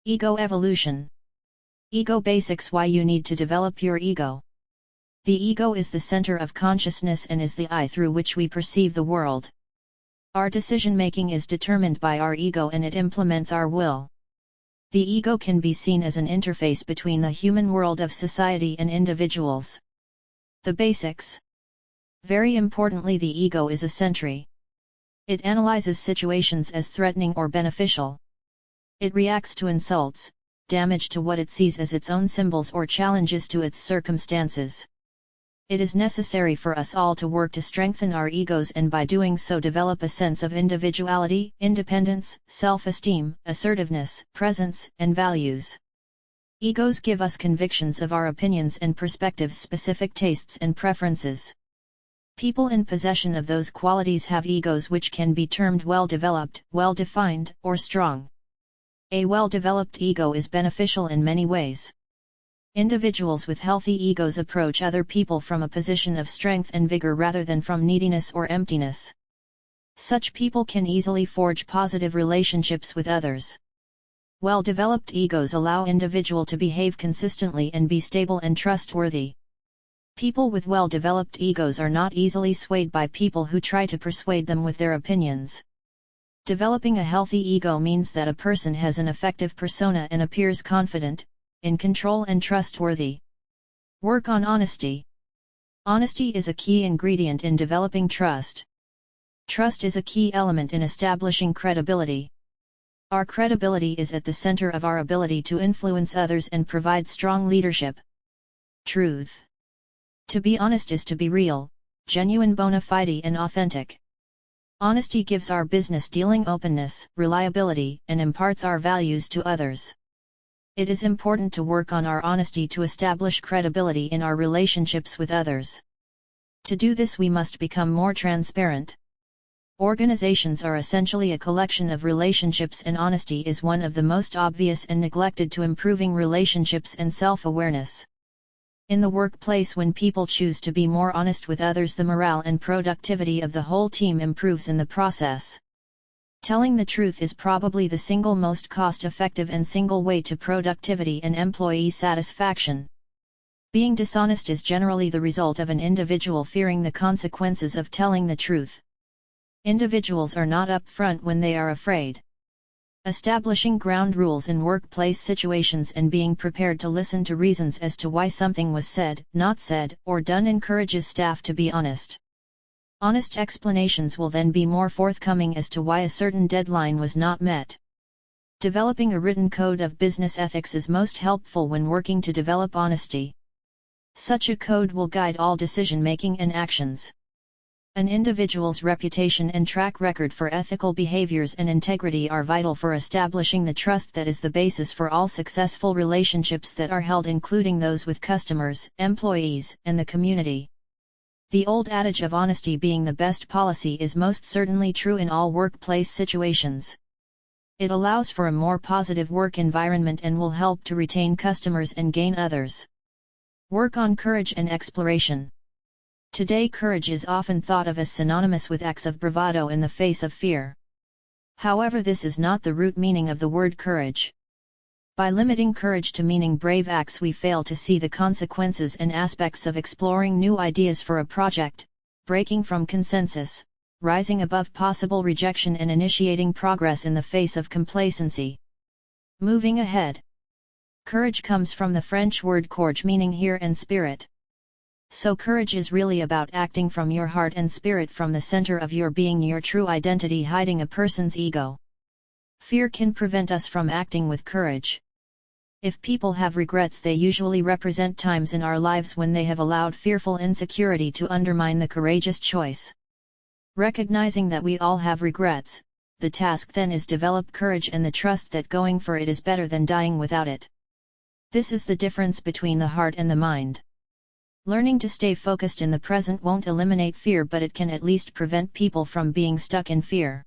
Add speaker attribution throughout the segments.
Speaker 1: Ego evolution. Ego basics. Why you need to develop your ego. The ego is the center of consciousness and is the eye through which we perceive the world. Our decision-making is determined by our ego and it implements our will. The ego can be seen as an interface between the human world of society and individuals. The basics. Very importantly, the ego is a sentry. It analyzes situations as threatening or beneficial. It reacts to insults, damage to what it sees as its own symbols or challenges to its circumstances. It is necessary for us all to work to strengthen our egos and by doing so develop a sense of individuality, independence, self-esteem, assertiveness, presence, and values. Egos give us convictions of our opinions and perspectives, specific tastes and preferences. People in possession of those qualities have egos which can be termed well-developed, well-defined, or strong. A well-developed ego is beneficial in many ways. Individuals with healthy egos approach other people from a position of strength and vigor rather than from neediness or emptiness. Such people can easily forge positive relationships with others. Well-developed egos allow individual to behave consistently and be stable and trustworthy. People with well-developed egos are not easily swayed by people who try to persuade them with their opinions. Developing a healthy ego means that a person has an effective persona and appears confident, in control and trustworthy. Work on honesty. Honesty is a key ingredient in developing trust. Trust is a key element in establishing credibility. Our credibility is at the center of our ability to influence others and provide strong leadership. Truth. To be honest is to be real, genuine, bona fide and authentic. Honesty gives our business dealing openness, reliability, and imparts our values to others. It is important to work on our honesty to establish credibility in our relationships with others. To do this, we must become more transparent. Organizations are essentially a collection of relationships, and honesty is one of the most obvious and neglected to improving relationships and self-awareness. In the workplace, when people choose to be more honest with others, the morale and productivity of the whole team improves in the process. Telling the truth is probably the single most cost-effective and single way to productivity and employee satisfaction. Being dishonest is generally the result of an individual fearing the consequences of telling the truth. Individuals are not upfront when they are afraid. Establishing ground rules in workplace situations and being prepared to listen to reasons as to why something was said, not said, or done encourages staff to be honest. Honest explanations will then be more forthcoming as to why a certain deadline was not met. Developing a written code of business ethics is most helpful when working to develop honesty. Such a code will guide all decision-making and actions. An individual's reputation and track record for ethical behaviors and integrity are vital for establishing the trust that is the basis for all successful relationships that are held, including those with customers, employees, and the community. The old adage of honesty being the best policy is most certainly true in all workplace situations. It allows for a more positive work environment and will help to retain customers and gain others. Work on courage and exploration. Today, courage is often thought of as synonymous with acts of bravado in the face of fear. However, this is not the root meaning of the word courage. By limiting courage to meaning brave acts, we fail to see the consequences and aspects of exploring new ideas for a project, breaking from consensus, rising above possible rejection, and initiating progress in the face of complacency. Moving ahead. Courage comes from the French word courage, meaning here and spirit. So courage is really about acting from your heart and spirit, from the center of your being, your true identity, hiding a person's ego. Fear can prevent us from acting with courage. If people have regrets, they usually represent times in our lives when they have allowed fearful insecurity to undermine the courageous choice. Recognizing that we all have regrets, the task then is develop courage and the trust that going for it is better than dying without it. This is the difference between the heart and the mind. Learning to stay focused in the present won't eliminate fear, but it can at least prevent people from being stuck in fear.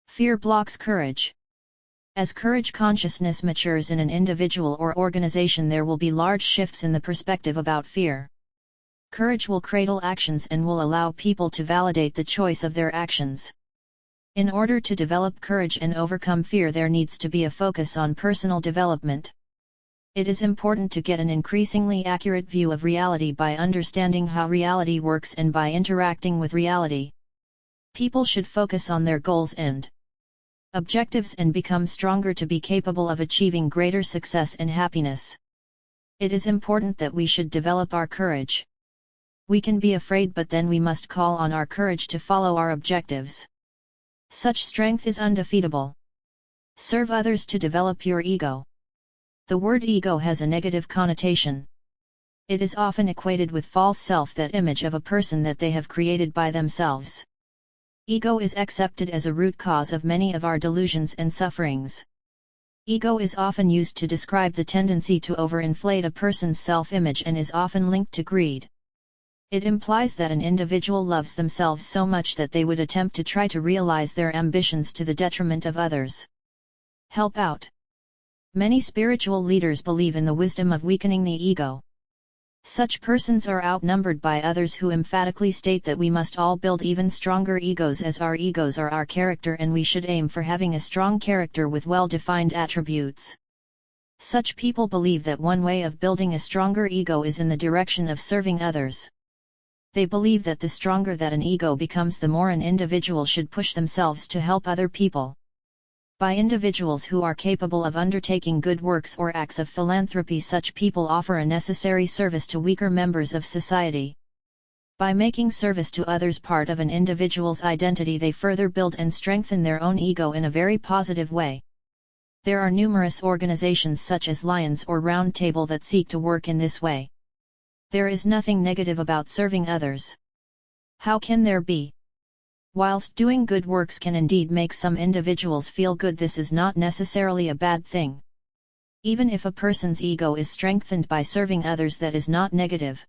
Speaker 1: Fear blocks courage. As courage consciousness matures in an individual or organization, there will be large shifts in the perspective about fear. Courage will cradle actions and will allow people to validate the choice of their actions. In order to develop courage and overcome fear, there needs to be a focus on personal development. It is important to get an increasingly accurate view of reality by understanding how reality works and by interacting with reality. People should focus on their goals and objectives and become stronger to be capable of achieving greater success and happiness. It is important that we should develop our courage. We can be afraid, but then we must call on our courage to follow our objectives. Such strength is undefeatable. Serve others to develop your ego. The word ego has a negative connotation. It is often equated with false self, that image of a person that they have created by themselves. Ego is accepted as a root cause of many of our delusions and sufferings. Ego is often used to describe the tendency to overinflate a person's self-image and is often linked to greed. It implies that an individual loves themselves so much that they would attempt to try to realize their ambitions to the detriment of others. Help out. Many spiritual leaders believe in the wisdom of weakening the ego. Such persons are outnumbered by others who emphatically state that we must all build even stronger egos, as our egos are our character and we should aim for having a strong character with well-defined attributes. Such people believe that one way of building a stronger ego is in the direction of serving others. They believe that the stronger that an ego becomes, the more an individual should push themselves to help other people. By individuals who are capable of undertaking good works or acts of philanthropy, such people offer a necessary service to weaker members of society. By making service to others part of an individual's identity, they further build and strengthen their own ego in a very positive way. There are numerous organizations such as Lions or Round Table that seek to work in this way. There is nothing negative about serving others. How can there be? Whilst doing good works can indeed make some individuals feel good, this is not necessarily a bad thing. Even if a person's ego is strengthened by serving others, that is not negative.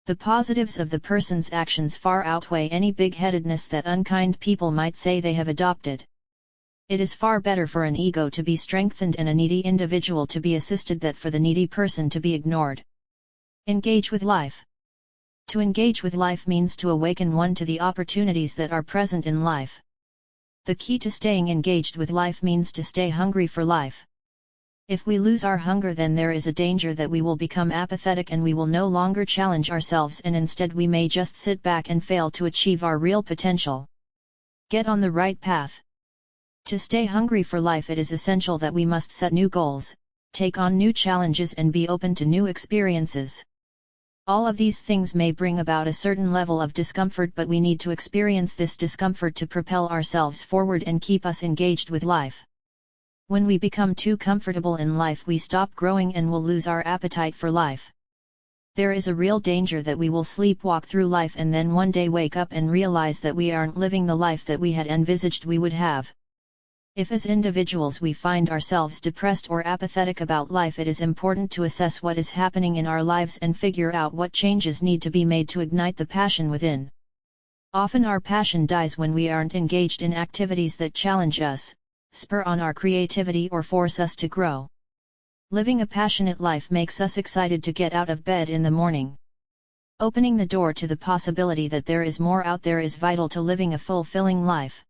Speaker 1: The positives of the person's actions far outweigh any big-headedness that unkind people might say they have adopted. It is far better for an ego to be strengthened and a needy individual to be assisted than for the needy person to be ignored. Engage with life. To engage with life means to awaken one to the opportunities that are present in life. The key to staying engaged with life means to stay hungry for life. If we lose our hunger, then there is a danger that we will become apathetic and we will no longer challenge ourselves, and instead we may just sit back and fail to achieve our real potential. Get on the right path. To stay hungry for life, it is essential that we must set new goals, take on new challenges and be open to new experiences. All of these things may bring about a certain level of discomfort, but we need to experience this discomfort to propel ourselves forward and keep us engaged with life. When we become too comfortable in life, we stop growing and will lose our appetite for life. There is a real danger that we will sleepwalk through life and then one day wake up and realize that we aren't living the life that we had envisaged we would have. If as individuals we find ourselves depressed or apathetic about life, it is important to assess what is happening in our lives and figure out what changes need to be made to ignite the passion within. Often our passion dies when we aren't engaged in activities that challenge us, spur on our creativity or force us to grow. Living a passionate life makes us excited to get out of bed in the morning. Opening the door to the possibility that there is more out there is vital to living a fulfilling life.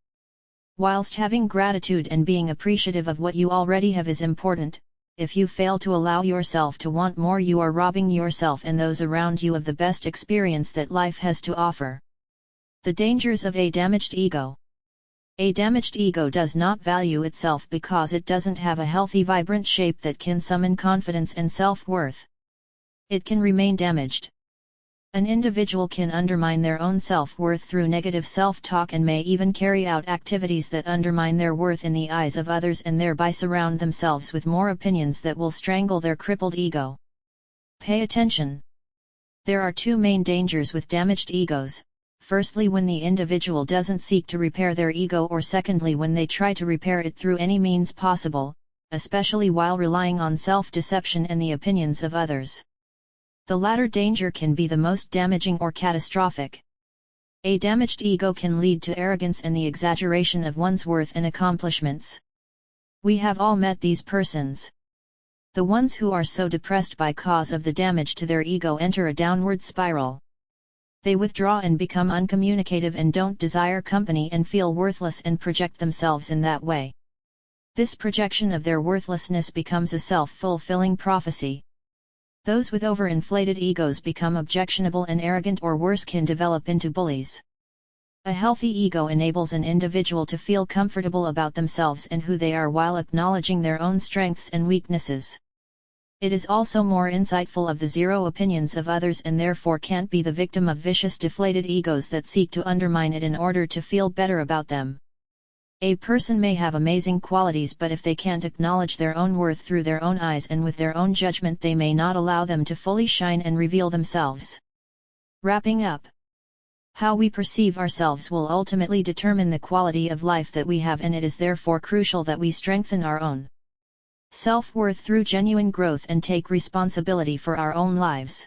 Speaker 1: Whilst having gratitude and being appreciative of what you already have is important, if you fail to allow yourself to want more, you are robbing yourself and those around you of the best experience that life has to offer. The dangers of a damaged ego. A damaged ego does not value itself because it doesn't have a healthy, vibrant shape that can summon confidence and self-worth. It can remain damaged. An individual can undermine their own self-worth through negative self-talk and may even carry out activities that undermine their worth in the eyes of others and thereby surround themselves with more opinions that will strangle their crippled ego. Pay attention. There are two main dangers with damaged egos. Firstly, when the individual doesn't seek to repair their ego, or secondly, when they try to repair it through any means possible, especially while relying on self-deception and the opinions of others. The latter danger can be the most damaging or catastrophic. A damaged ego can lead to arrogance and the exaggeration of one's worth and accomplishments. We have all met these persons. The ones who are so depressed by cause of the damage to their ego enter a downward spiral. They withdraw and become uncommunicative and don't desire company and feel worthless and project themselves in that way. This projection of their worthlessness becomes a self-fulfilling prophecy. Those with overinflated egos become objectionable and arrogant, or worse, can develop into bullies. A healthy ego enables an individual to feel comfortable about themselves and who they are while acknowledging their own strengths and weaknesses. It is also more insightful of the zero opinions of others and therefore can't be the victim of vicious deflated egos that seek to undermine it in order to feel better about them. A person may have amazing qualities, but if they can't acknowledge their own worth through their own eyes and with their own judgment, they may not allow them to fully shine and reveal themselves. Wrapping up. How we perceive ourselves will ultimately determine the quality of life that we have, and it is therefore crucial that we strengthen our own self-worth through genuine growth and take responsibility for our own lives.